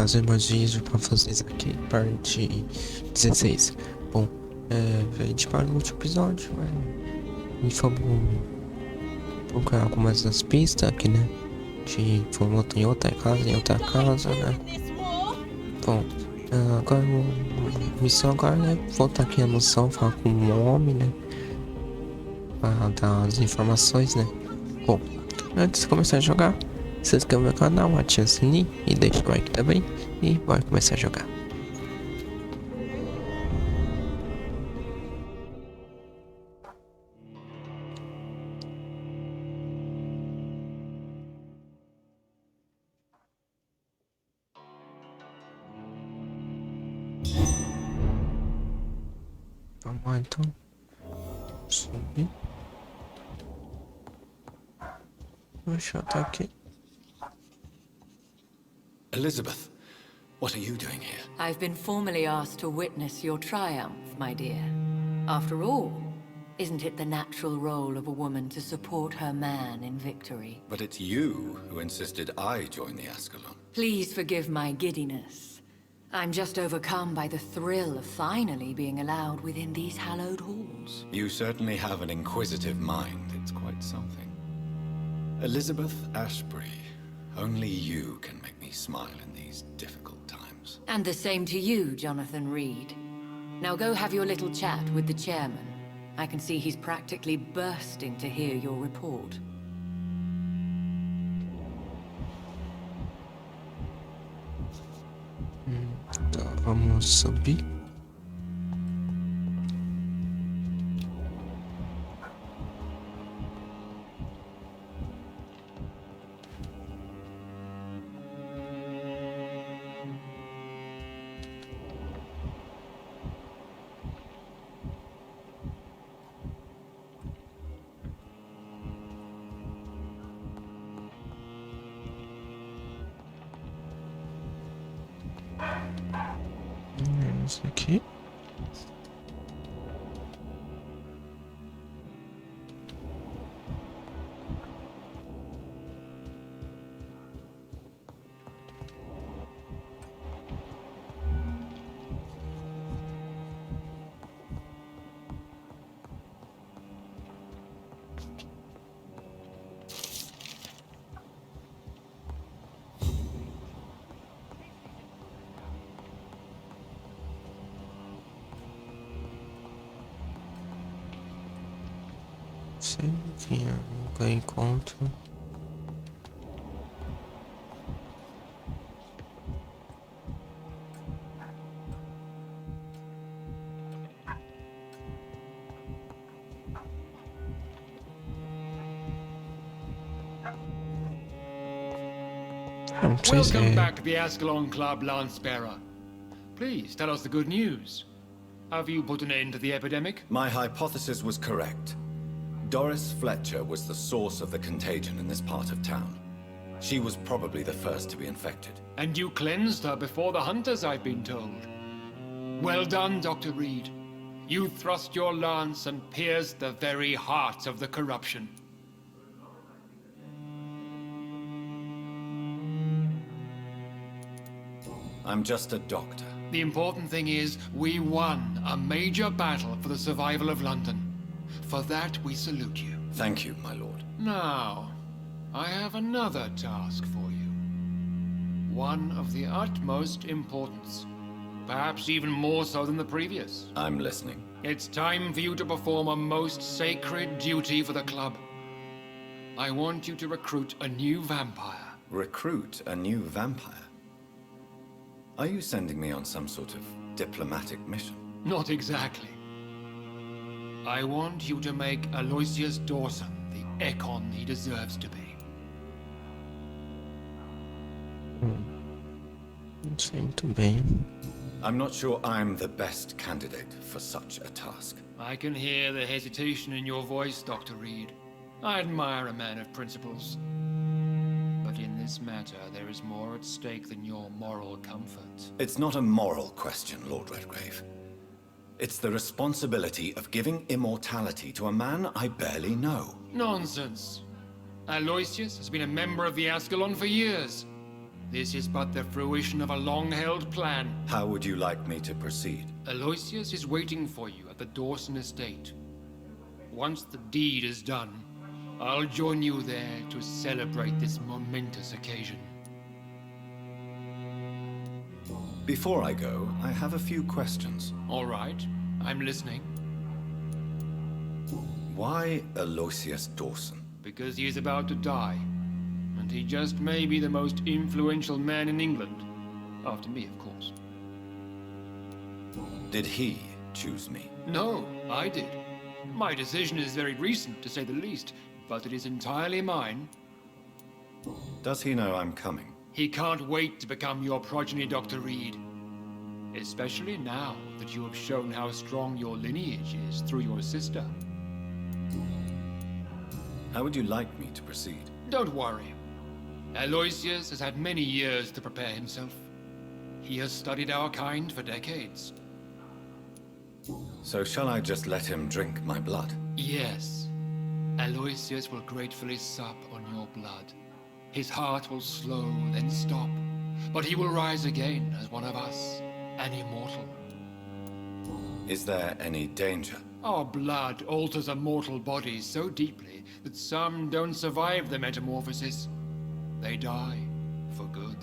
trazer mais vídeo pra vocês aqui, parte 16. Bom, a gente parou no último episódio, a gente foi procurar algumas das pistas aqui, né? A gente foi em outra casa, né? Bom, agora a missão agora é voltar aqui a noção, falar com o homem, né? Pra dar as informações, né? Bom, antes de começar a jogar, se inscreva no meu canal, ative o sininho e deixa o like também. E bora começar a jogar. Vamos lá então. Subir. Deixa eu estar aqui. Elizabeth, what are you doing here? I've been formally asked to witness your triumph, my dear. After all, isn't it the natural role of a woman to support her man in victory? But it's you who insisted I join the Ascalon. Please forgive my giddiness. I'm just overcome by the thrill of finally being allowed within these hallowed halls. You certainly have an inquisitive mind. It's quite something. Elizabeth Ashbury, only you can make me smile in these difficult times. And the same to you, Jonathan Reed. Now go have your little chat with the chairman. I can see he's practically bursting to hear your report. Tá, vamos subir. Isso aqui. Sei que eu encontro. Welcome back to the Ascalon Club, Lance-Bearer. Please tell us the good news. Have you put an end to the epidemic? My hypothesis was correct. Doris Fletcher was the source of the contagion in this part of town. She was probably the first to be infected. And you cleansed her before the hunters, I've been told. Well done, Dr. Reed. You thrust your lance and pierced the very heart of the corruption. I'm just a doctor. The important thing is, we won a major battle for the survival of London. For that, we salute you. Thank you, my lord. Now, I have another task for you. One of the utmost importance. Perhaps even more so than the previous. I'm listening. It's time for you to perform a most sacred duty for the club. I want you to recruit a new vampire. Recruit a new vampire? Are you sending me on some sort of diplomatic mission? Not exactly. I want you to make Aloysius Dawson the econ he deserves to be. Sei muito bem. I'm not sure I'm the best candidate for such a task. I can hear the hesitation in your voice, Dr. Reed. I admire a man of principles. But in this matter, there is more at stake than your moral comfort. It's not a moral question, Lord Redgrave. It's the responsibility of giving immortality to a man I barely know. Nonsense. Aloysius has been a member of the Ascalon for years. This is but the fruition of a long-held plan. How would you like me to proceed? Aloysius is waiting for you at the Dawson estate. Once the deed is done, I'll join you there to celebrate this momentous occasion. Before I go, I have a few questions. All right, I'm listening. Why Aloysius Dawson? Because he is about to die. And he just may be the most influential man in England. After me, of course. Did he choose me? No, I did. My decision is very recent, to say the least, but it is entirely mine. Does he know I'm coming? He can't wait to become your progeny, Dr. Reed. Especially now that you have shown how strong your lineage is through your sister. How would you like me to proceed? Don't worry. Aloysius has had many years to prepare himself. He has studied our kind for decades. So shall I just let him drink my blood? Yes. Aloysius will gratefully sup on your blood. His heart will slow, then stop. But he will rise again as one of us, an immortal. Is there any danger? Our blood alters a mortal body so deeply that some don't survive the metamorphosis. They die for good.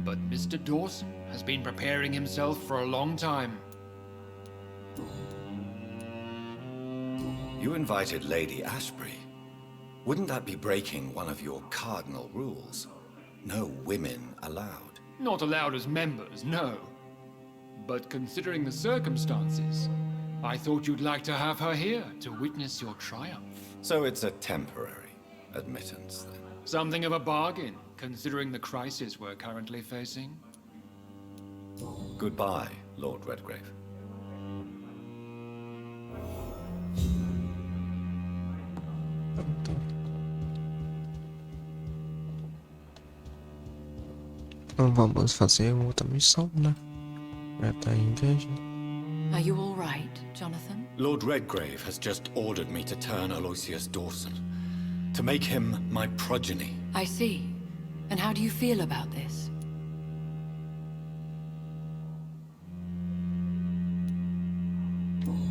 But Mr. Dawson has been preparing himself for a long time. You invited Lady Ashbury. Wouldn't that be breaking one of your cardinal rules? No women allowed. Not allowed as members, no. But considering the circumstances, I thought you'd like to have her here to witness your triumph. So it's a temporary admittance, then. Something of a bargain, considering the crisis we're currently facing. Goodbye, Lord Redgrave. Então vamos fazer outra missão, né? Pra dar inveja. Are you all right, Jonathan? Lord Redgrave has just ordered me to turn Aloysius Dawson, to make him my progeny. I see. And how do you feel about this?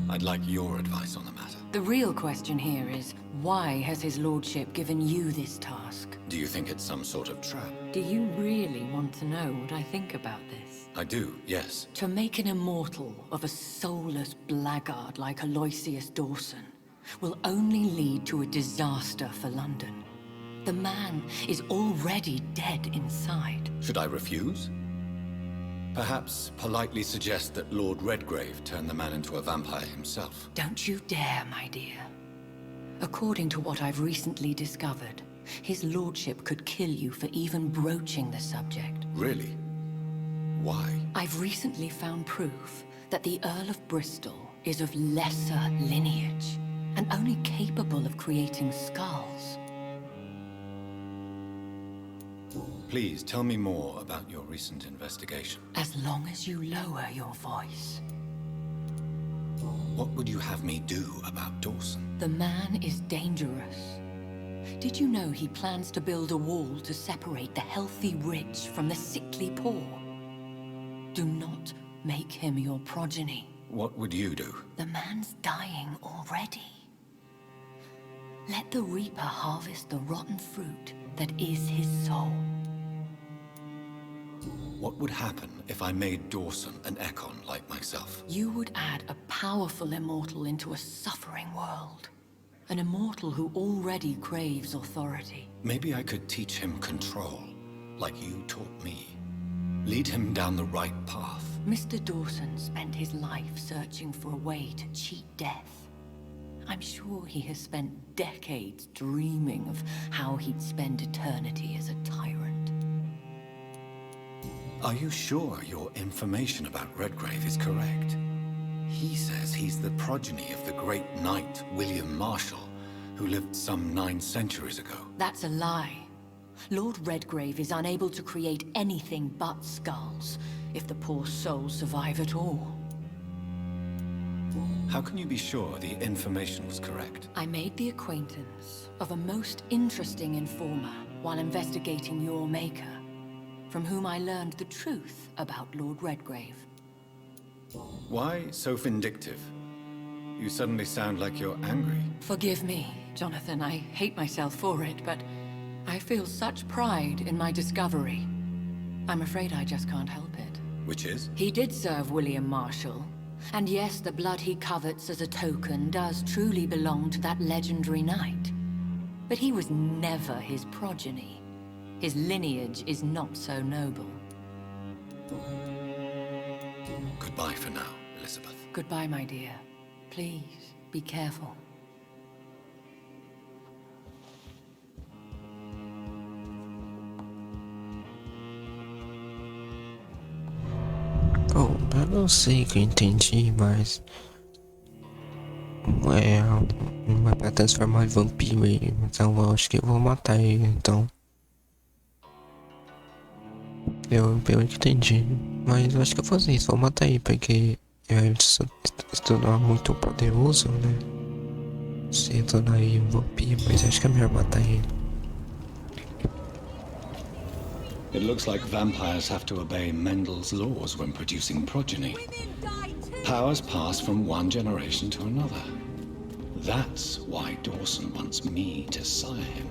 I'd like your advice on the matter. The real question here is, why has his lordship given you this task? Do you think it's some sort of trap? Do you really want to know what I think about this? I do, yes. To make an immortal of a soulless blackguard like Aloysius Dawson will only lead to a disaster for London. The man is already dead inside. Should I refuse? Perhaps politely suggest that Lord Redgrave turn the man into a vampire himself. Don't you dare, my dear. According to what I've recently discovered, his lordship could kill you for even broaching the subject. Really? Why? I've recently found proof that the Earl of Bristol is of lesser lineage and only capable of creating skulls. Please tell me more about your recent investigation. As long as you lower your voice. What would you have me do about Dawson? The man is dangerous. Did you know he plans to build a wall to separate the healthy rich from the sickly poor? Do not make him your progeny. What would you do? The man's dying already. Let the Reaper harvest the rotten fruit that is his soul. What would happen if I made Dawson an Ekon like myself? You would add a powerful immortal into a suffering world. An immortal who already craves authority. Maybe I could teach him control, like you taught me. Lead him down the right path. Mr. Dawson spent his life searching for a way to cheat death. I'm sure he has spent decades dreaming of how he'd spend eternity as a tyrant. Are you sure your information about Redgrave is correct? He says he's the progeny of the great knight William Marshall, who lived some 9 centuries ago. That's a lie. Lord Redgrave is unable to create anything but skulls, if the poor souls survive at all. How can you be sure the information was correct? I made the acquaintance of a most interesting informer while investigating your maker. from whom I learned the truth about Lord Redgrave. Why so vindictive? You suddenly sound like you're angry. Forgive me, Jonathan. I hate myself for it, but I feel such pride in my discovery. I'm afraid I just can't help it. Which is? He did serve William Marshall. And yes, the blood he covets as a token does truly belong to that legendary knight. But he was never his progeny. His lineage is not so noble. Goodbye for now, Elizabeth. Goodbye, my dear. Please, be careful. Bom, eu não sei que eu entendi, mas não é pra transformar em vampiro, então eu acho que eu vou matar ele, então. Pelo que entendi, mas eu acho que eu vou fazer isso, vou matar ele, porque se tornar muito poderoso, né? Se tornar ele um vampiro, mas acho que é melhor matar ele. It looks like vampires have to obey Mendel's laws when producing progeny. Powers pass from one generation to another. That's why Dawson wants me to sire him.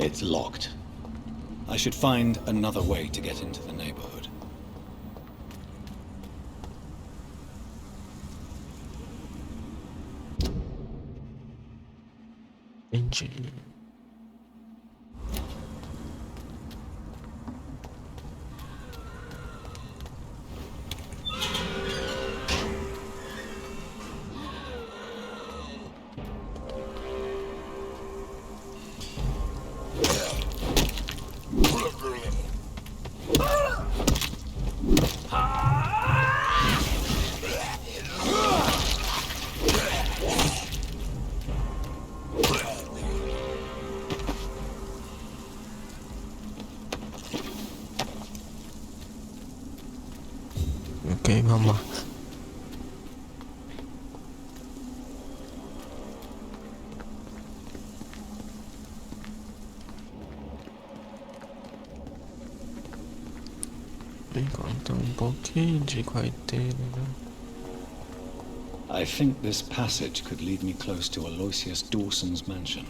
It's locked. I should find another way to get into the neighborhood. Entendi. Ok, vamos lá. Enquanto um pouquinho de quarteira, né? I think this passage could lead me close to Aloysius Dawson's mansion.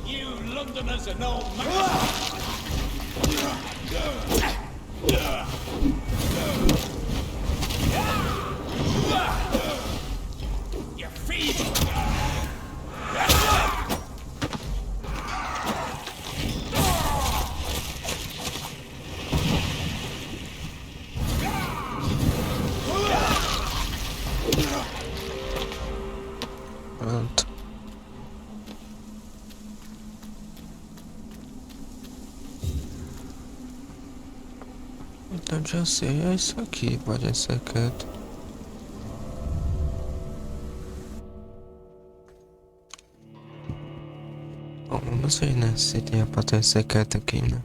You Londoners are no You feeble! Pronto. Então já sei, é isso aqui, pode ser secreto. Bom, vamos ver, né, se tem a porta secreta aqui, né.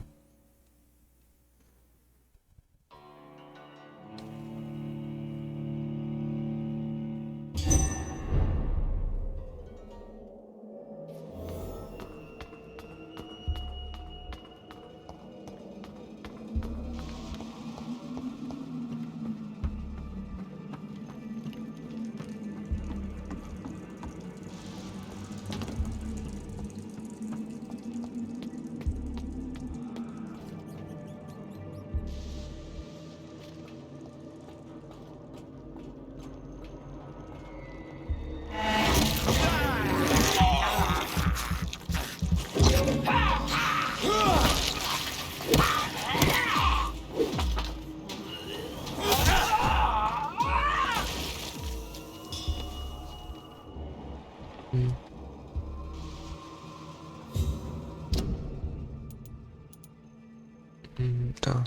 Então,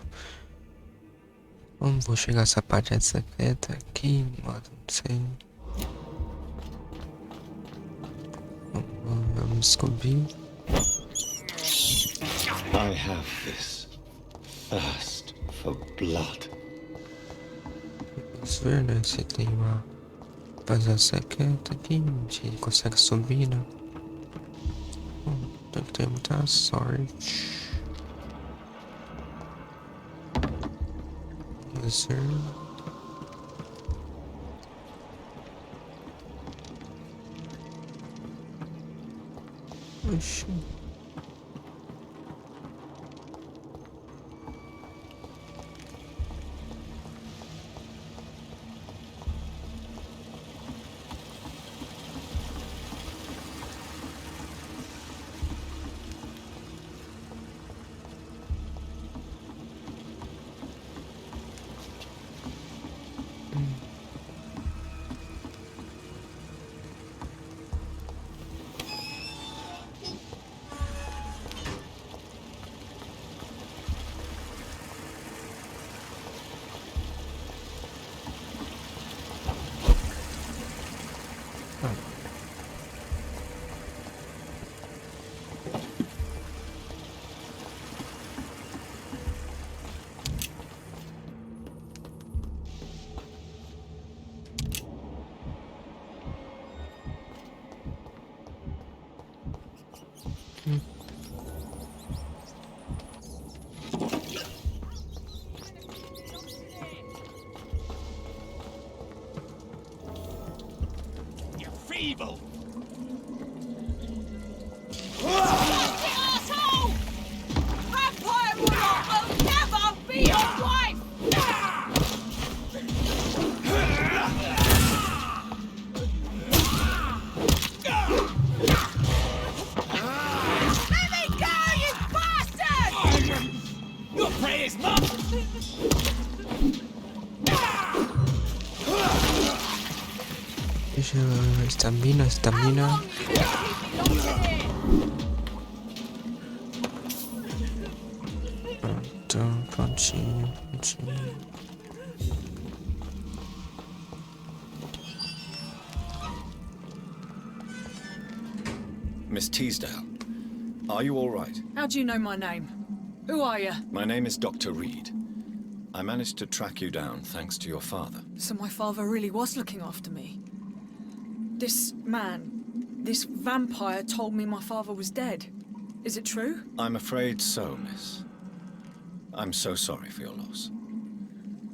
como vou chegar essa parte secreta aqui, mano? Não sei. Vamos descobrir. I have this thirst for blood. Vamos ver, né? Se tem uma passagem secreta aqui. Se ele consegue subir, né? Tem que ter muita sorte. Vamos ver. Oxi. You feeble! Asshole! Vampire will never be your wife! Let me go, you bastard! Your prey is mine! Deixa eu... Estamina. Prontinho. Miss Teasdale, are you all right? How do you know my name? Who are you? My name is Dr. Reed. I managed to track you down thanks to your father. So my father really was looking after me. This man, this vampire told me my father was dead. Is it true? I'm afraid so, miss. I'm so sorry for your loss.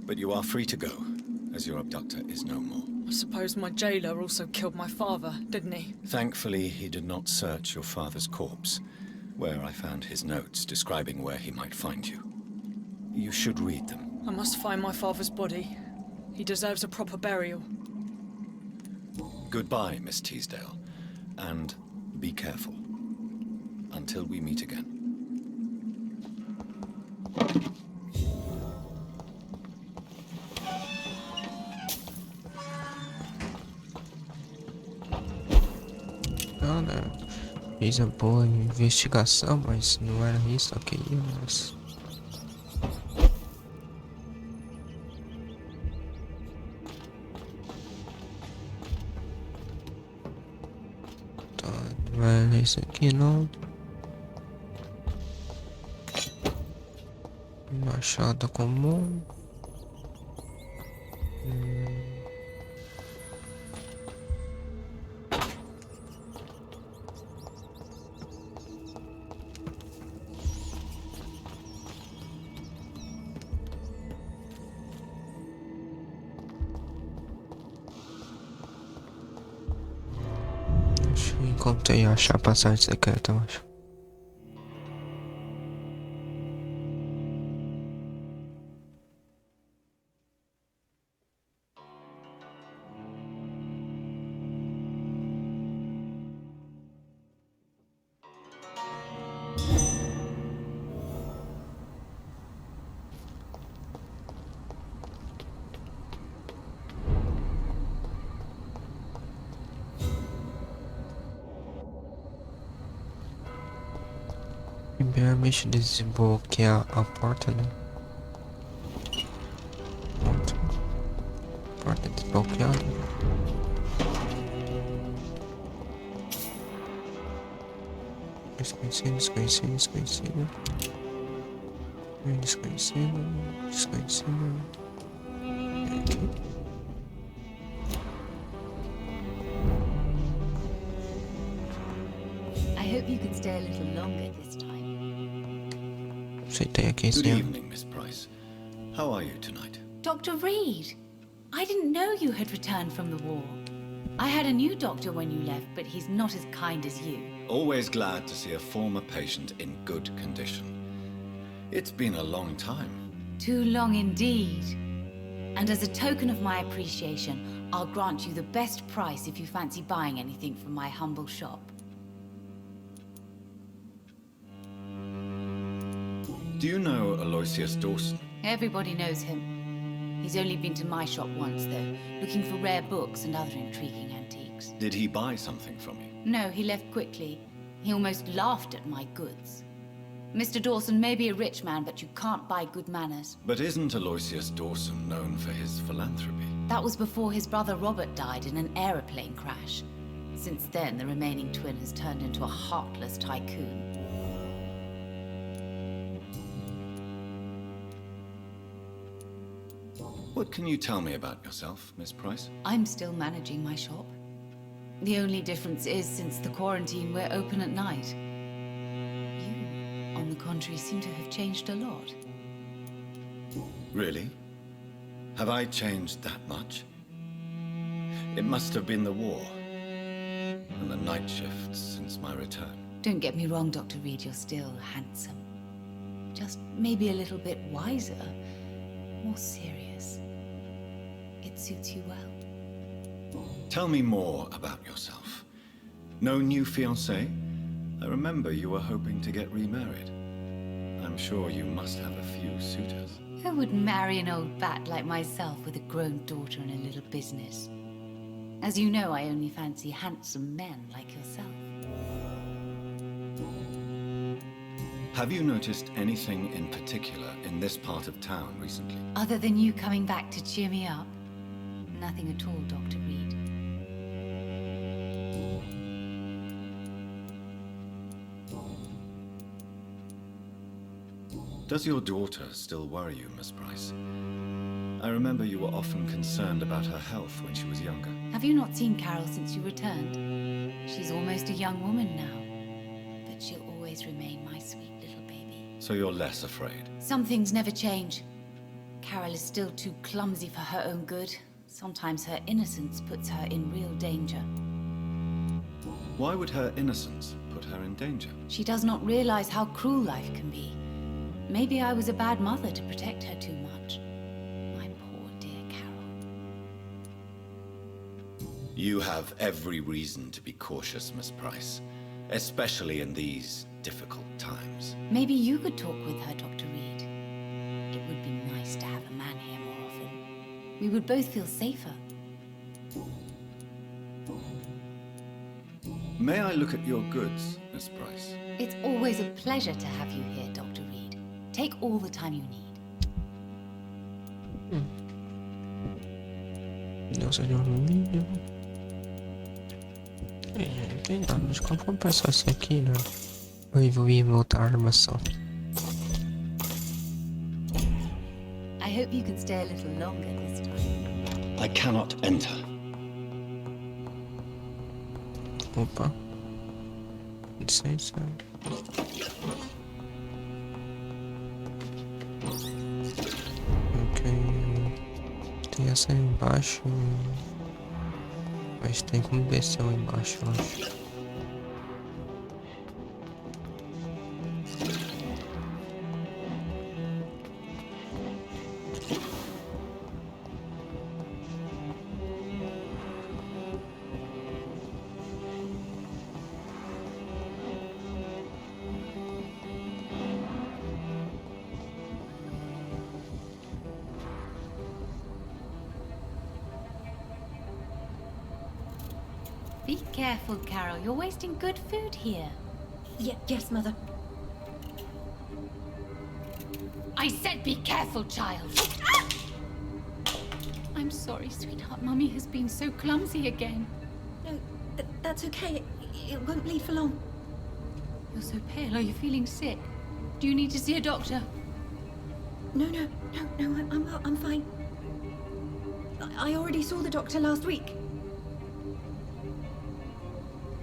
But you are free to go, as your abductor is no more. I suppose my jailer also killed my father, didn't he? Thankfully, he did not search your father's corpse, where I found his notes describing where he might find you. You should read them. I must find my father's body. He deserves a proper burial. Goodbye, Miss Teasdale, and be careful. Until we meet again. Cara, fiz a boa investigação, mas não era isso que eu queria, mas... Tá, não era isso aqui não. Machado comum. Acho que encontrei achar a passagem secreta, eu acho. Primeiramente desbloquear a porta, né? Pronto. Porta desbloqueada. Desconhecido, desconhecido, desconhecido. Desconhecido, desconhecido. Aqui. I hope you can stay a little longer this time. Aceitei aqui, Good senhor. evening, Miss Price. How are you tonight? Dr. Reed, I didn't know you had returned from the war. I had a new doctor when you left, but he's not as kind as you. Always glad to see a former patient in good condition. It's been a long time. Too long indeed. And as a token of my appreciation, I'll grant you the best price if you fancy buying anything from my humble shop. Do you know Aloysius Dawson? Everybody knows him. He's only been to my shop once, though, looking for rare books and other intriguing antiques. Did he buy something from you? No, he left quickly. He almost laughed at my goods. Mr. Dawson may be a rich man, but you can't buy good manners. But isn't Aloysius Dawson known for his philanthropy? That was before his brother Robert died in an aeroplane crash. Since then, the remaining twin has turned into a heartless tycoon. What can you tell me about yourself, Miss Price? I'm still managing my shop. The only difference is, since the quarantine, we're open at night. You, on the contrary, seem to have changed a lot. Really? Have I changed that much? It must have been the war and the night shifts since my return. Don't get me wrong, Dr. Reed, you're still handsome. Just maybe a little bit wiser, more serious. It suits you well. Tell me more about yourself. No new fiancé? I remember you were hoping to get remarried. I'm sure you must have a few suitors. Who would marry an old bat like myself with a grown daughter and a little business? As you know, I only fancy handsome men like yourself. Have you noticed anything in particular in this part of town recently? Other than you coming back to cheer me up? Nothing at all, Dr. Reed. Does your daughter still worry you, Miss Price? I remember you were often concerned about her health when she was younger. Have you not seen Carol since you returned? She's almost a young woman now, but she'll always remain my sweet little baby. So you're less afraid? Some things never change. Carol is still too clumsy for her own good. Sometimes her innocence puts her in real danger. Why would her innocence put her in danger? She does not realize how cruel life can be. Maybe I was a bad mother to protect her too much. My poor dear Carol. You have every reason to be cautious, Miss Price, especially in these difficult times. Maybe you could talk with her, Dr. Reed. It would be nice to have a man here more often. We would both feel safer. May I look at your goods, Miss Price? It's always a pleasure to have you here, Dr. Reed. Take all the time you need. Nossa, de alumínio. Tem nada, mas como vamos passar isso aqui, né? Eu evoluí minha outra armação. I hope you can stay a little longer this time. I cannot enter. Opa. Licença. Ok. Tem essa aí embaixo. Mas tem como descer lá embaixo, eu acho. Be careful, Carol. You're wasting good food here. Yes, Mother. I said be careful, child. I'm sorry, sweetheart. Mummy has been so clumsy again. No, that's okay. It won't bleed for long. You're so pale. Are you feeling sick? Do you need to see a doctor? No, I'm fine. I already saw the doctor last week.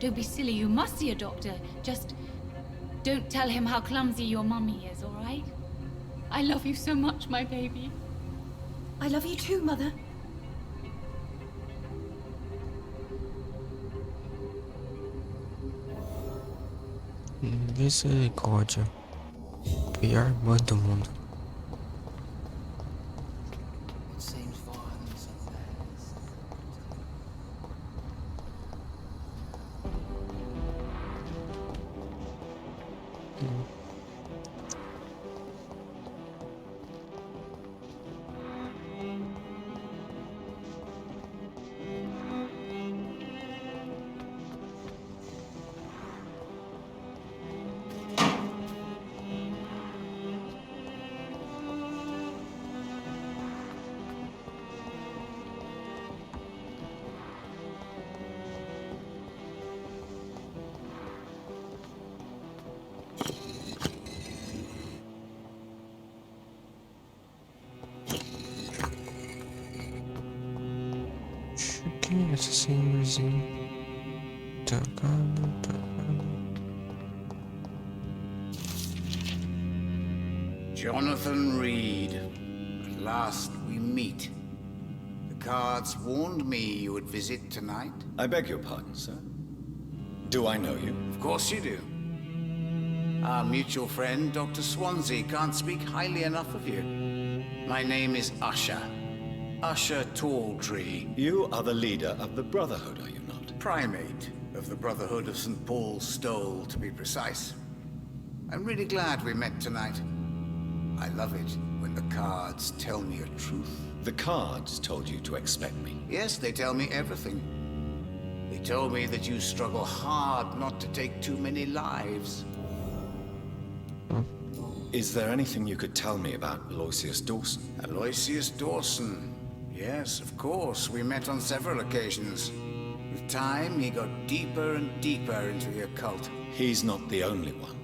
Don't be silly. You must see a doctor. Just don't tell him how clumsy your mummy is, all right? I love you so much, my baby. I love you too, Mother. Misericórdia. Pior irmã do mundo. Quem é esse senhorzinho? Tacando. Jonathan Reed. At last we meet. The cards warned me you would visit tonight. I beg your pardon, sir. Do I know you? Of course you do. Our mutual friend, Dr. Swansea, can't speak highly enough of you. My name is Usher. Usher Talltree. You are the leader of the Brotherhood, are you not? Primate of the Brotherhood of St. Paul's Stole, to be precise. I'm really glad we met tonight. I love it when the cards tell me a truth. The cards told you to expect me. Yes, they tell me everything. They told me that you struggle hard not to take too many lives. Is there anything you could tell me about Aloysius Dawson? Aloysius Dawson. Yes, of course. We met on several occasions. With time, he got deeper and deeper into the occult. He's not the only one.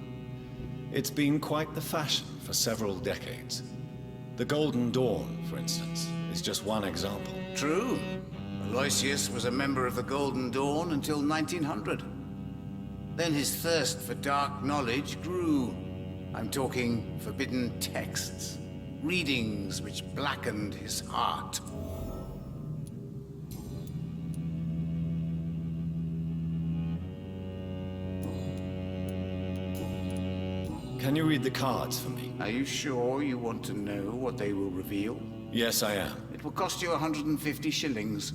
It's been quite the fashion for several decades. The Golden Dawn, for instance, is just one example. True. Aloysius was a member of the Golden Dawn until 1900. Then his thirst for dark knowledge grew. I'm talking forbidden texts, readings which blackened his heart. Can you read the cards for me? Are you sure you want to know what they will reveal? Yes, I am. It will cost you 150 shillings.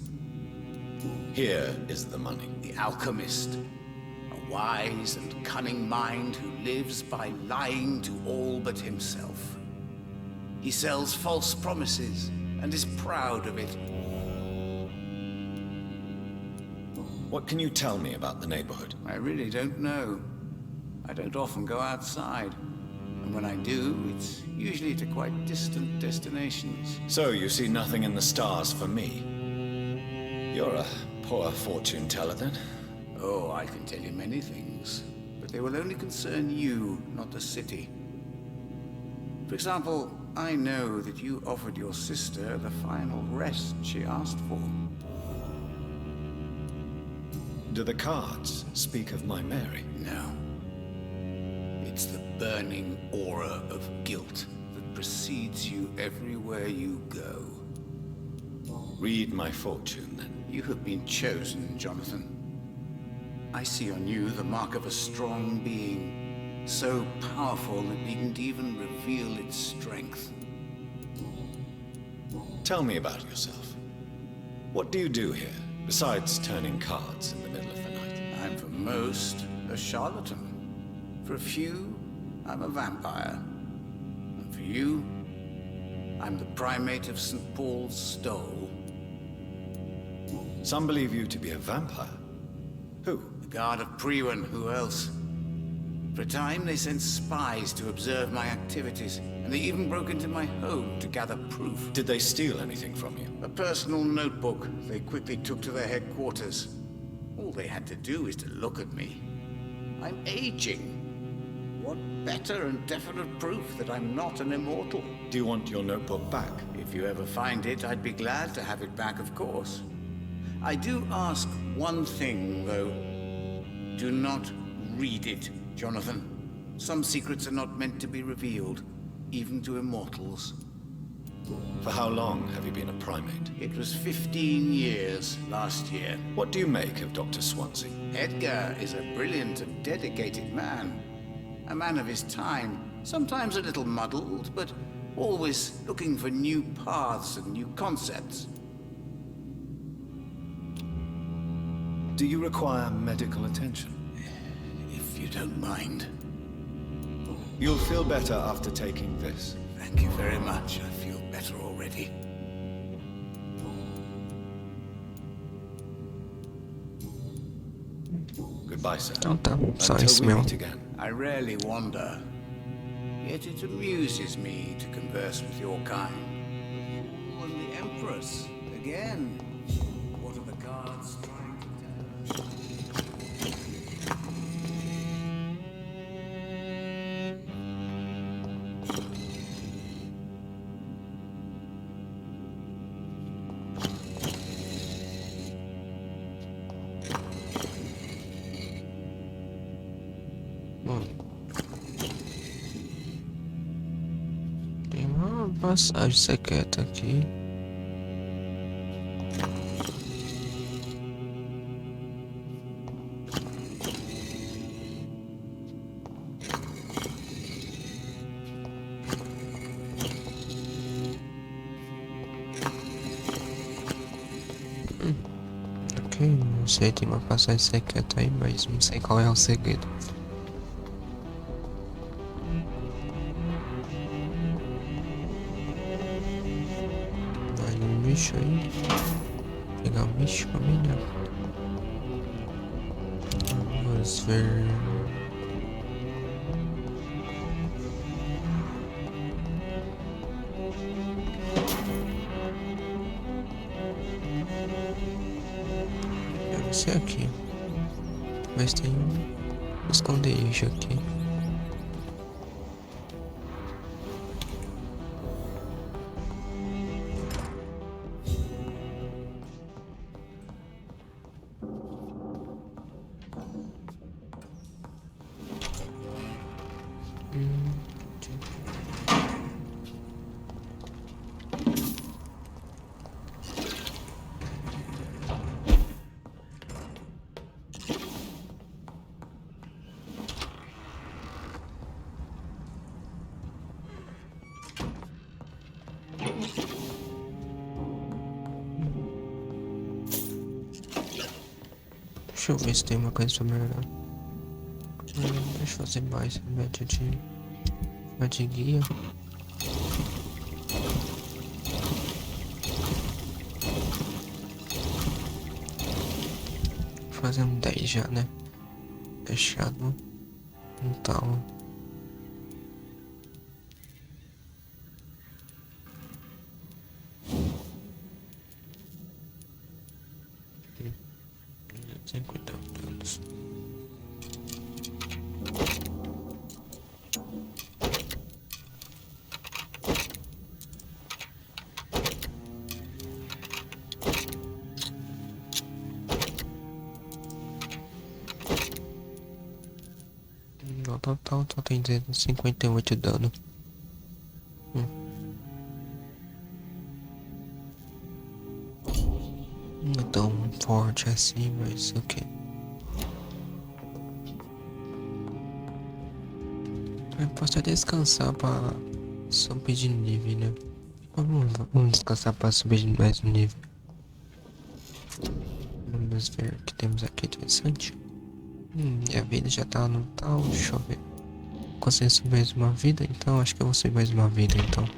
Here is the money. The alchemist. A wise and cunning mind who lives by lying to all but himself. He sells false promises and is proud of it. What can you tell me about the neighborhood? I really don't know. I don't often go outside. And when I do, it's usually to quite distant destinations. So you see nothing in the stars for me? You're a poor fortune teller then? Oh, I can tell you many things. But they will only concern you, not the city. For example, I know that you offered your sister the final rest she asked for. Do the cards speak of my Mary? No. It's the burning aura of guilt that precedes you everywhere you go. Read my fortune, then. You have been chosen, Jonathan. I see on you the mark of a strong being, so powerful it needn't even reveal its strength. Tell me about yourself. What do you do here, besides turning cards in the middle of the night? I'm for most a charlatan. For a few, I'm a vampire. And for you, I'm the primate of St. Paul's Stole. Some believe you to be a vampire. Who? The guard of Priwen, who else? For a time, they sent spies to observe my activities, and they even broke into my home to gather proof. Did they steal anything from you? A personal notebook they quickly took to their headquarters. All they had to do is to look at me. I'm aging. What better and definite proof that I'm not an immortal? Do you want your notebook back? If you ever find it, I'd be glad to have it back, of course. I do ask one thing, though. Do not read it, Jonathan. Some secrets are not meant to be revealed, even to immortals. For how long have you been a primate? It was 15 years last year. What do you make of Dr. Swansea? Edgar is a brilliant and dedicated man. A man of his time, sometimes a little muddled, but always looking for new paths and new concepts. Do you require medical attention? If you don't mind. You'll feel better after taking this. Thank you very much. I feel better already. Goodbye, sir. Então tá, só Until isso we mesmo. meet again. I rarely wander, yet it amuses me to converse with your kind. Oh, and the Empress, again. What are the guards trying to tell us? Bom, tem uma passagem secreta aqui. Ok, não sei, tem uma passagem secreta aí, mas não sei qual é o segredo. Vai no bicho aí. Pegar o bicho pra mim, né? Vamos ver. Deve ser aqui. Mas tem um esconderijo aqui. Deixa eu ver se tem uma coisa pra melhorar. Deixa eu fazer mais média de guia. Fazer um 10 já, né? Fechado. Então. Sem cuidar todos. No total tô tendo 58 dano. Não é tão forte assim, mas ok. Eu posso até descansar pra subir de nível, né? Vamos descansar pra subir de mais um nível. Vamos ver o que temos aqui interessante. Minha vida já tá no tal, deixa eu ver. Consegui subir mais uma vida, então acho que eu vou subir mais uma vida então.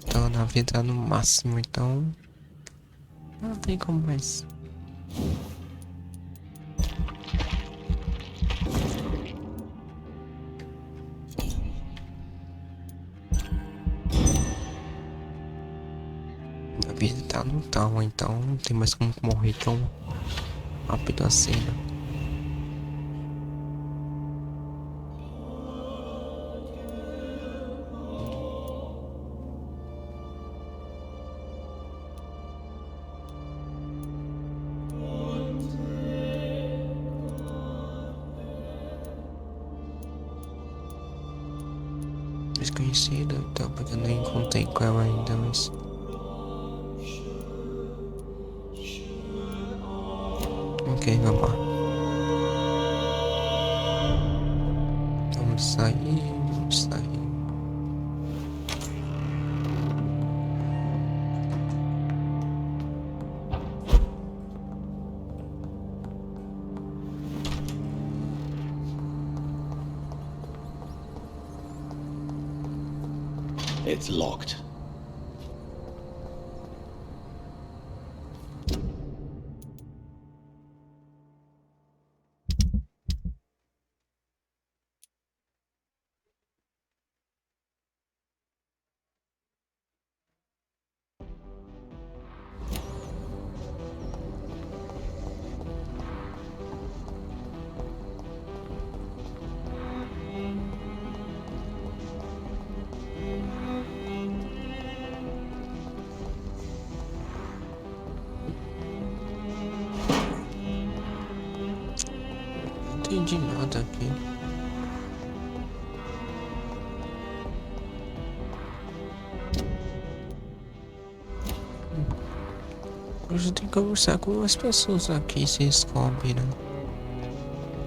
Então na vida tá no máximo, então não tem como mais. tá no tal, então não tem mais como morrer tão rápido assim, né? Desconhecida, então, porque eu não encontrei com ela ainda, mas... Ok, vamos lá. Vamos sair, vamos sair. It's locked. Não entendi nada aqui. Hoje eu tenho que conversar com umas pessoas aqui, se descobre, né?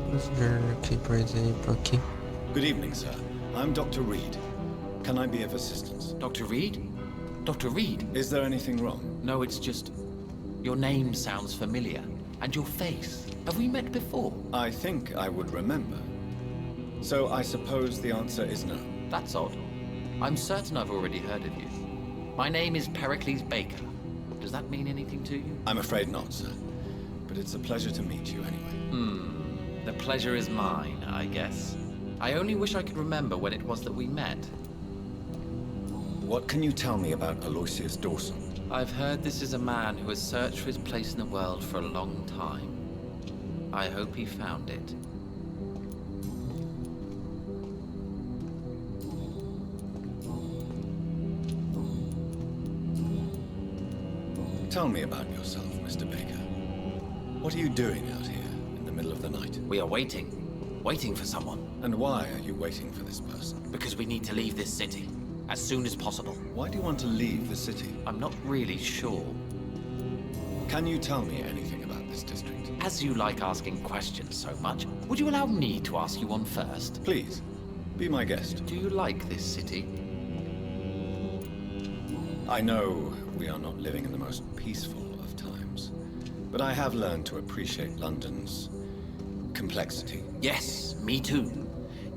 Vamos ver aqui, por exemplo, aqui. Good evening, sir. I'm Dr. Reed. Can I be of assistance? Dr. Reed? Dr. Reed? Is there anything wrong? No, it's just... Your name sounds familiar. And your face. Have we met before? I think I would remember. So I suppose the answer is no. That's odd. I'm certain I've already heard of you. My name is Pericles Baker. Does that mean anything to you? I'm afraid not, sir. But it's a pleasure to meet you anyway. The pleasure is mine, I guess. I only wish I could remember when it was that we met. What can you tell me about Aloysius Dawson? I've heard this is a man who has searched for his place in the world for a long time. I hope he found it. Tell me about yourself, Mr. Baker. What are you doing out here in the middle of the night? We are waiting. Waiting for someone. And why are you waiting for this person? Because we need to leave this city. As soon as possible. Why do you want to leave the city? I'm not really sure. Can you tell me anything about this district? As you like asking questions so much, would you allow me to ask you one first? Please, be my guest. Do you like this city? I know we are not living in the most peaceful of times, but I have learned to appreciate London's complexity. Yes, me too.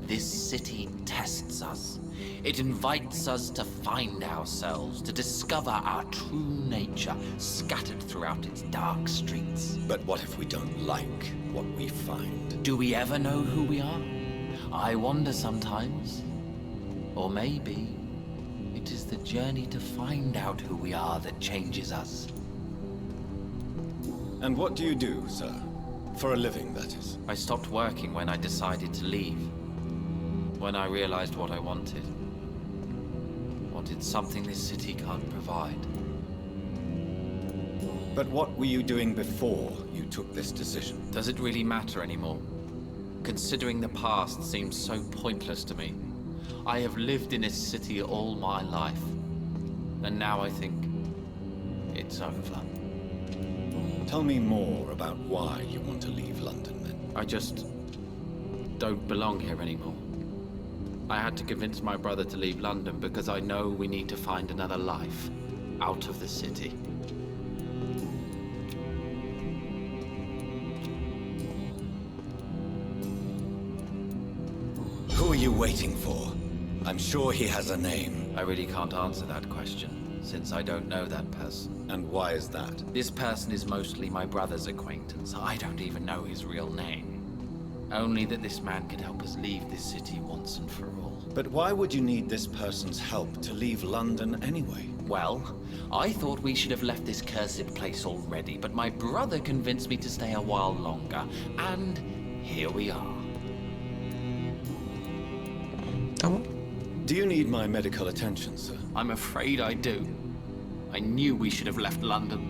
This city tests us. It invites us to find ourselves, to discover our true nature scattered throughout its dark streets. But what if we don't like what we find? Do we ever know who we are? I wonder sometimes. Or maybe it is the journey to find out who we are that changes us. And what do you do, sir? For a living, that is. I stopped working when I decided to leave. When I realized what I wanted. Wanted something this city can't provide. But what were you doing before you took this decision? Does it really matter anymore? Considering the past seems so pointless to me. I have lived in this city all my life. And now I think it's over. Tell me more about why you want to leave London, then. I just don't belong here anymore. I had to convince my brother to leave London because I know we need to find another life out of the city. Who are you waiting for? I'm sure he has a name. I really can't answer that question, since I don't know that person. And why is that? This person is mostly my brother's acquaintance. I don't even know his real name. Only that this man can help us leave this city once and for all. But why would you need this person's help to leave London anyway? Well, I thought we should have left this cursed place already, but my brother convinced me to stay a while longer, and here we are. Tá bom. Do you need my medical attention, sir? I'm afraid I do. I knew we should have left London.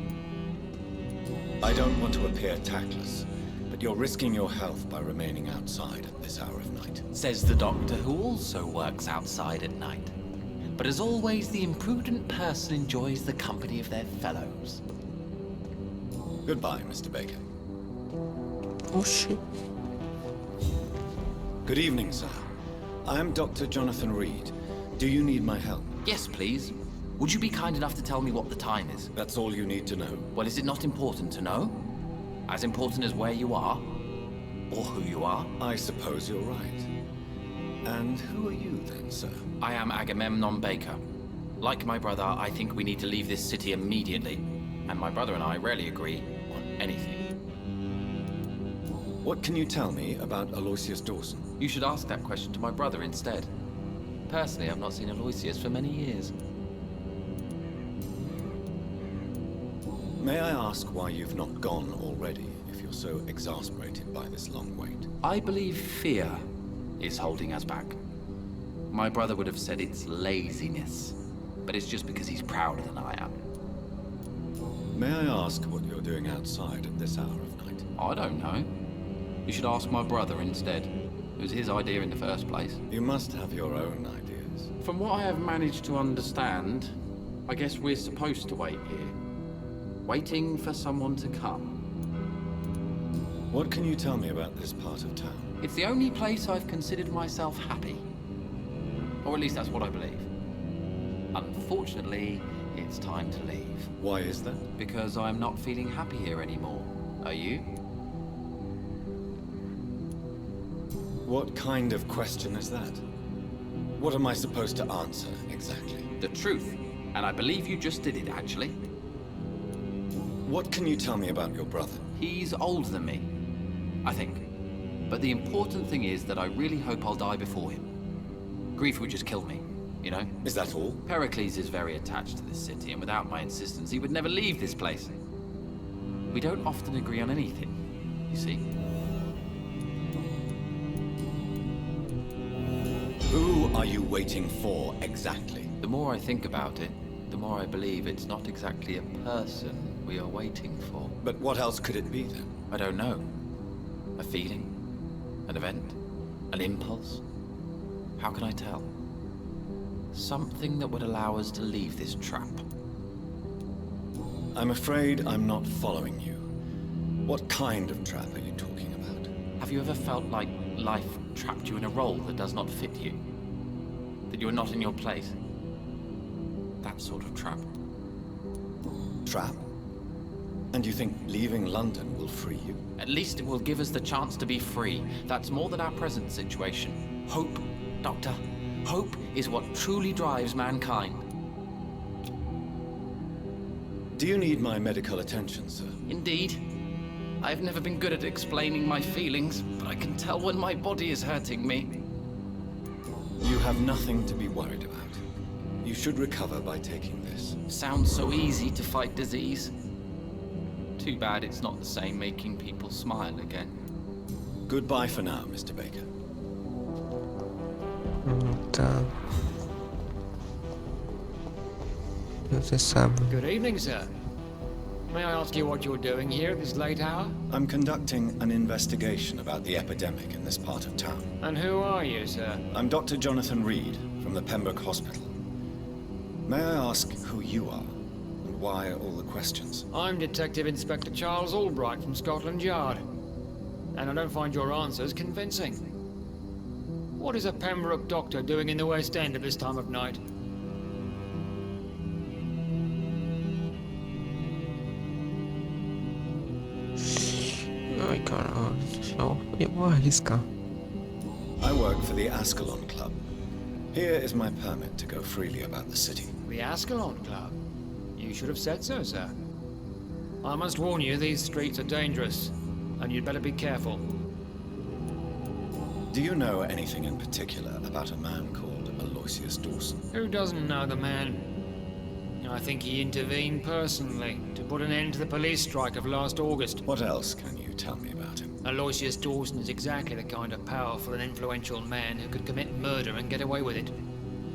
I don't want to appear tactless, but you're risking your health by remaining outside at this hour of night. Says the doctor, who also works outside at night. But as always, the imprudent person enjoys the company of their fellows. Goodbye, Mr. Baker. Oxi. Good evening, sir. I am Dr. Jonathan Reed. Do you need my help? Yes, please. Would you be kind enough to tell me what the time is? That's all you need to know. Well, is it not important to know? As important as where you are? Or who you are? I suppose you're right. And who are you then, sir? I am Agamemnon Baker. Like my brother, I think we need to leave this city immediately. And my brother and I rarely agree on anything. What can you tell me about Aloysius Dawson? You should ask that question to my brother instead. Personally, I've not seen Aloysius for many years. May I ask why you've not gone already, if you're so exasperated by this long wait? I believe fear is holding us back. My brother would have said it's laziness, but it's just because he's prouder than I am. May I ask what you're doing outside at this hour of night? I don't know. You should ask my brother instead. It was his idea in the first place. You must have your own ideas. From what I have managed to understand, I guess we're supposed to wait here. Waiting for someone to come. What can you tell me about this part of town? It's the only place I've considered myself happy. Or at least that's what I believe. Unfortunately, it's time to leave. Why is that? Because I'm not feeling happy here anymore. Are you? What kind of question is that? What am I supposed to answer, exactly? The truth. And I believe you just did it, actually. What can you tell me about your brother? He's older than me, I think. But the important thing is that I really hope I'll die before him. Grief would just kill me, you know? Is that all? Pericles is very attached to this city, and without my insistence, he would never leave this place. We don't often agree on anything, you see. Who are you waiting for, exactly? The more I think about it, the more I believe it's not exactly a person we are waiting for. But what else could it be, then? I don't know. A feeling? An event? An impulse? How can I tell? Something that would allow us to leave this trap. I'm afraid I'm not following you. What kind of trap are you talking about? Have you ever felt like life trapped you in a role that does not fit you? That you are not in your place? That sort of trap. Trap? And you think leaving London will free you? At least it will give us the chance to be free. That's more than our present situation. Hope, Doctor. Hope is what truly drives mankind. Do you need my medical attention, sir? Indeed. I've never been good at explaining my feelings, but I can tell when my body is hurting me. You have nothing to be worried about. You should recover by taking this. Sounds so easy to fight disease. Too bad it's not the same making people smile again. Goodbye for now, Mr. Baker. Tá. Você sabe. Good evening, sir. May I ask you what you're doing here at this late hour? I'm conducting an investigation about the epidemic in this part of town. And who are you, sir? I'm Dr. Jonathan Reed from the Pembroke Hospital. May I ask who you are? And why all the questions? I'm Detective Inspector Charles Albright from Scotland Yard. And I don't find your answers convincing. What is a Pembroke doctor doing in the West End at this time of night? Ai, caralho. Eu vou arriscar. I work for the Ascalon Club. Here is my permit to go freely about the city. The Ascalon Club? You should have said so, sir. I must warn you, these streets are dangerous, and you'd better be careful. Do you know anything in particular about a man called Aloysius Dawson? Who doesn't know the man? I think he intervened personally to put an end to the police strike of last August. What else can you tell me about him? Aloysius Dawson is exactly the kind of powerful and influential man who could commit murder and get away with it.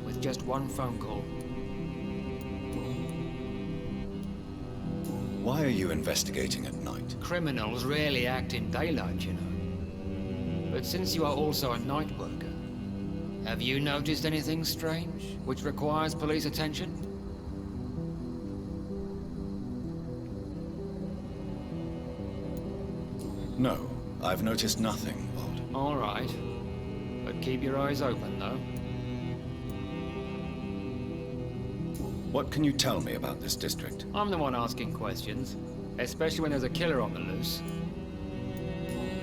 With just one phone call. Why are you investigating at night? Criminals rarely act in daylight, you know. But since you are also a night worker, have you noticed anything strange which requires police attention? No, I've noticed nothing odd. All right. But keep your eyes open, though. What can you tell me about this district? I'm the one asking questions, especially when there's a killer on the loose.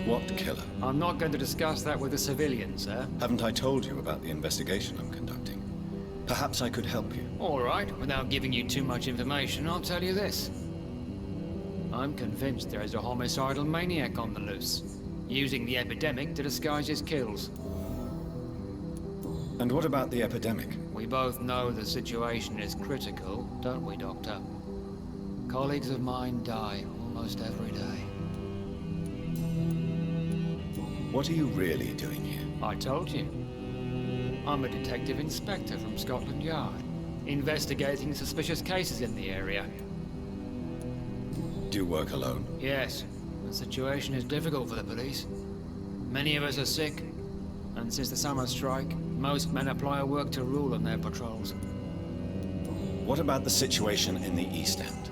What killer? I'm not going to discuss that with the civilians, sir. Haven't I told you about the investigation I'm conducting? Perhaps I could help you. All right, without giving you too much information, I'll tell you this. I'm convinced there is a homicidal maniac on the loose, using the epidemic to disguise his kills. And what about the epidemic? We both know the situation is critical, don't we, Doctor? Colleagues of mine die almost every day. What are you really doing here? I told you. I'm a detective inspector from Scotland Yard, investigating suspicious cases in the area. Do you work alone? Yes, the situation is difficult for the police. Many of us are sick, and since the summer strike, most men apply a work to rule on their patrols. What about the situation in the East End?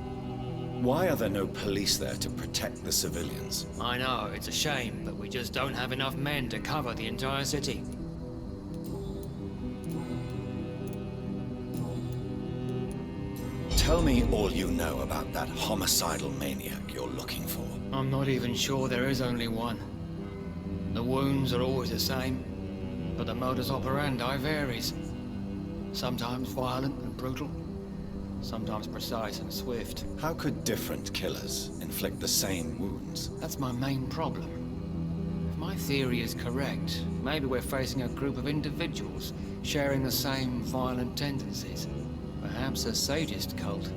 Why are there no police there to protect the civilians? I know, it's a shame, but we just don't have enough men to cover the entire city. Tell me all you know about that homicidal maniac you're looking for. I'm not even sure there is only one. The wounds are always the same, but the modus operandi varies. Sometimes violent and brutal, sometimes precise and swift. How could different killers inflict the same wounds? That's my main problem. If my theory is correct, maybe we're facing a group of individuals sharing the same violent tendencies. Perhaps a sadist cult.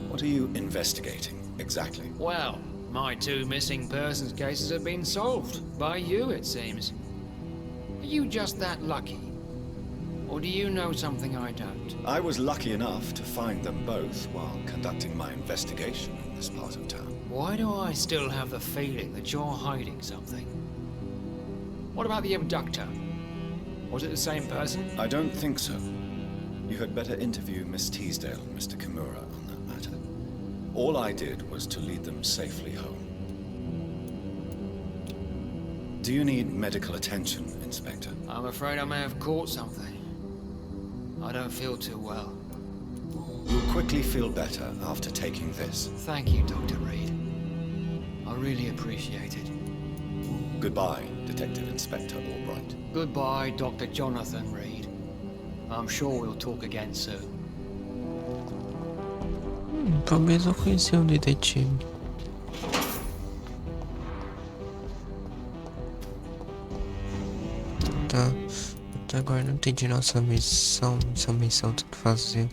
What are you investigating, exactly? Well, my 2 missing persons cases have been solved. By you, it seems. Are you just that lucky? Or do you know something I don't? I was lucky enough to find them both while conducting my investigation in this part of town. Why do I still have the feeling that you're hiding something? What about the abductor? Was it the same person? I don't think so. You had better interview Miss Teasdale and Mr. Kimura on that matter. All I did was to lead them safely home. Do you need medical attention, Inspector? I'm afraid I may have caught something. I don't feel too well. You'll quickly feel better after taking this. Thank you, Dr. Reed. I really appreciate it. Goodbye, Detective Inspector Albright. Goodbye, Dr. Jonathan Reed. I'm sure we'll talk again soon. Talvez eu conheci um detetive. Tá. Até agora não entendi nossa missão. Essa missão tem que fazer.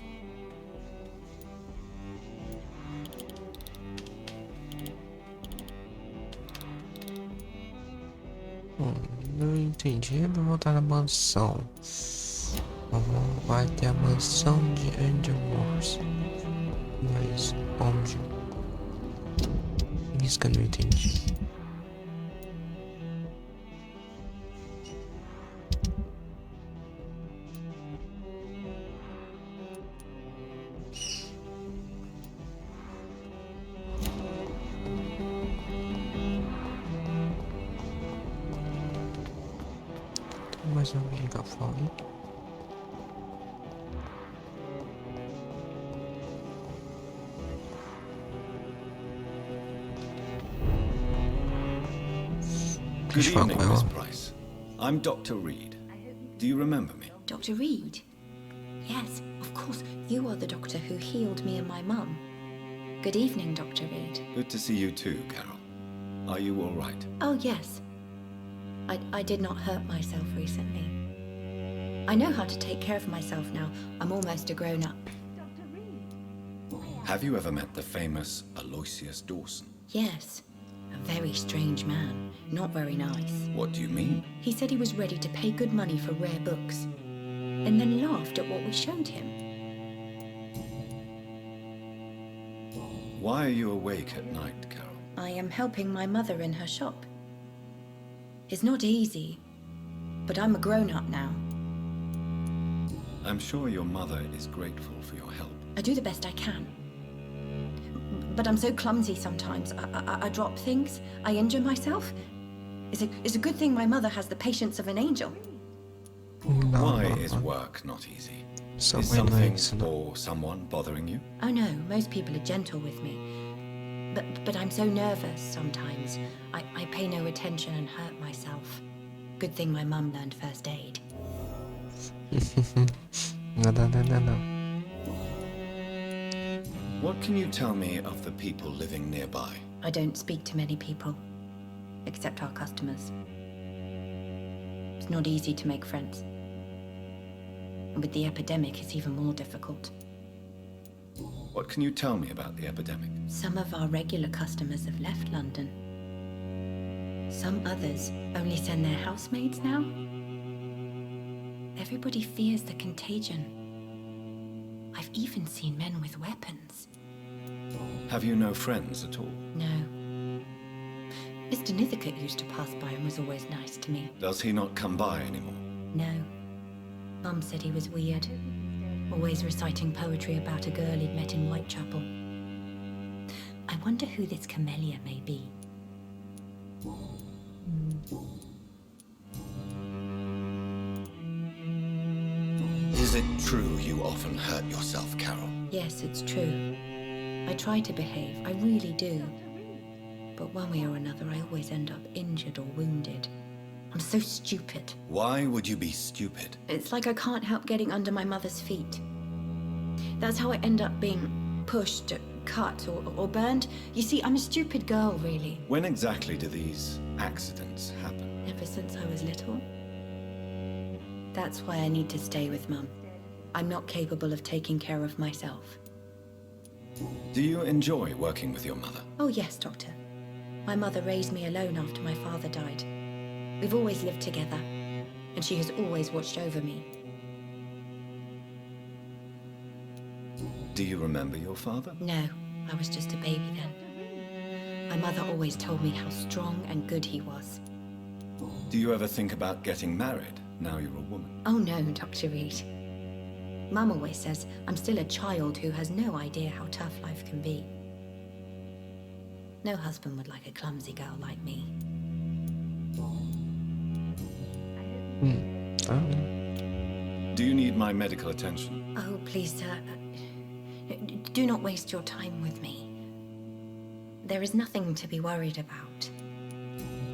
Não entendi. É pra voltar na mansão. Vai ter a mansão de Underworld. Mas onde? Isso que eu não entendi. Tem mais alguém que eu falei? Good evening, Miss Price. I'm Dr. Reed. Do you remember me? Dr. Reed? Yes, of course. You are the doctor who healed me and my mum. Good evening, Dr. Reed. Good to see you too, Carol. Are you all right? Oh, yes. I did not hurt myself recently. I know how to take care of myself now. I'm almost a grown-up. Have you ever met the famous Aloysius Dawson? Yes. A very strange man. Not very nice. What do you mean? He said he was ready to pay good money for rare books, and then laughed at what we showed him. Why are you awake at night, Carol? I am helping my mother in her shop. It's not easy, but I'm a grown-up now. I'm sure your mother is grateful for your help. I do the best I can. But I'm so clumsy sometimes. I drop things. I injure myself. It's a good thing my mother has the patience of an angel. Why is work not easy? Is something or someone bothering you? Oh no, most people are gentle with me. But I'm so nervous sometimes. I pay no attention and hurt myself. Good thing my mum learned first aid. No. What can you tell me of the people living nearby? I don't speak to many people, except our customers. It's not easy to make friends. And with the epidemic, it's even more difficult. What can you tell me about the epidemic? Some of our regular customers have left London. Some others only send their housemaids now. Everybody fears the contagion. I've even seen men with weapons. Have you no friends at all? No. Mr. Nithercote used to pass by and was always nice to me. Does he not come by anymore? No. Mum said he was weird. Always reciting poetry about a girl he'd met in Whitechapel. I wonder who this camellia may be. Is it true you often hurt yourself, Carol? Yes, it's true. I try to behave, I really do. But one way or another, I always end up injured or wounded. I'm so stupid. Why would you be stupid? It's like I can't help getting under my mother's feet. That's how I end up being pushed, cut, or burned. You see, I'm a stupid girl, really. When exactly do these accidents happen? Ever since I was little. That's why I need to stay with Mum. I'm not capable of taking care of myself. Do you enjoy working with your mother? Oh yes, Doctor. My mother raised me alone after my father died. We've always lived together, and she has always watched over me. Do you remember your father? No, I was just a baby then. My mother always told me how strong and good he was. Do you ever think about getting married, now you're a woman? Oh no, Dr. Reed. Mum always says I'm still a child who has no idea how tough life can be. No husband would like a clumsy girl like me. Do you need my medical attention? Oh, please, sir. Do not waste your time with me. There is nothing to be worried about.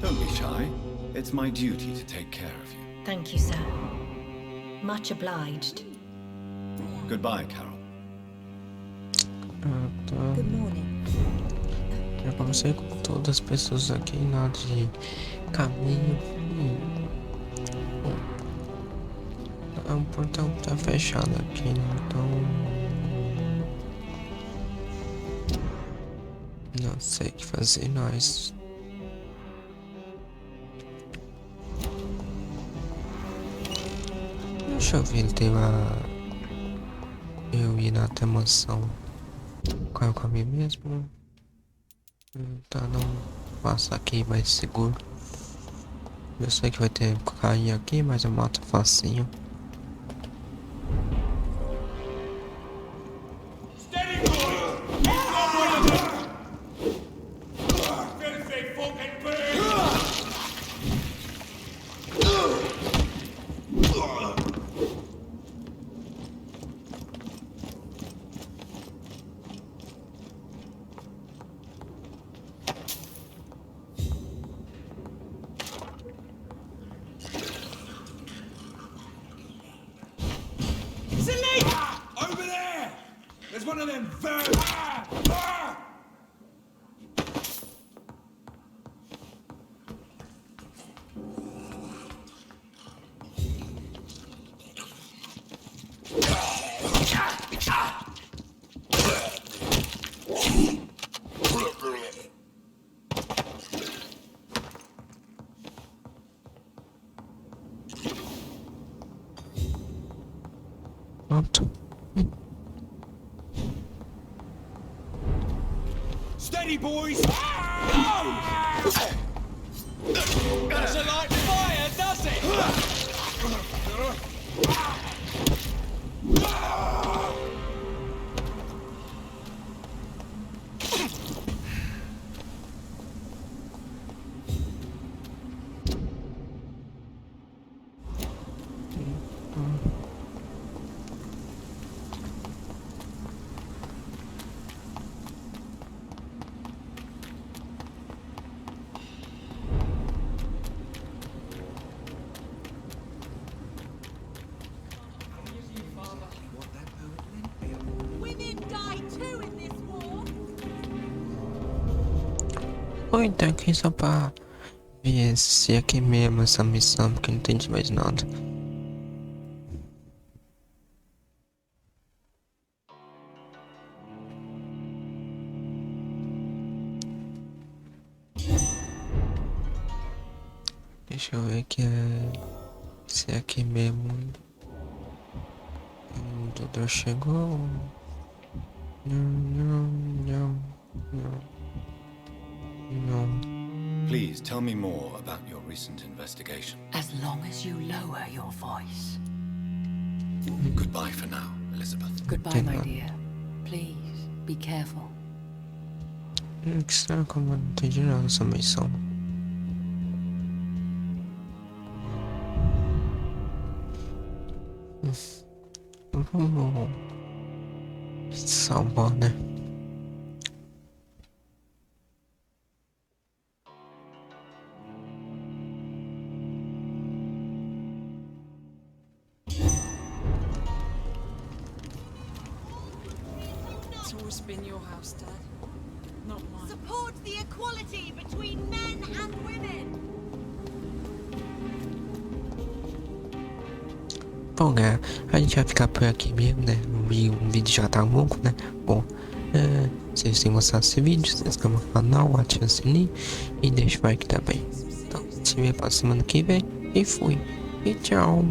Don't be shy. It's my duty to take care of you. Thank you, sir. Much obliged. Goodbye, Carol. Good morning. Já conversei com todas as pessoas aqui na de caminho. O portão tá fechado aqui, né? Então não sei o que fazer, nós. Deixa eu ver, ele tem uma. Eu ir na até mansão. Qual é o caminho mesmo? Tá, não passa aqui mais seguro. Eu sei que vai ter que cair aqui, mas eu mato facinho. Pronto. Steady, boys! Doesn't like fire, does it? Women die too in this war. Ou então aqui só pra ver se é aqui mesmo essa missão, porque não entendi mais nada. Deixa eu ver que se é aqui mesmo. O doutor chegou. Não. Please tell me more about your recent investigation. As long as you lower your voice. Goodbye for now, Elizabeth. Goodbye, my dear. Please, be careful. Que será que eu não entendi nada dessa missão? Vamos salvar, né? It's always been your house, Dad. Not mine. Support the equality between men and women. Bom, galera, a gente vai ficar por aqui mesmo, né? O vídeo já tá longo, né? Bom, se vocês têm gostado desse vídeo, se inscreva no canal, ative o sininho e deixa o like também. Então, se vê pra semana que vem, e fui. E tchau!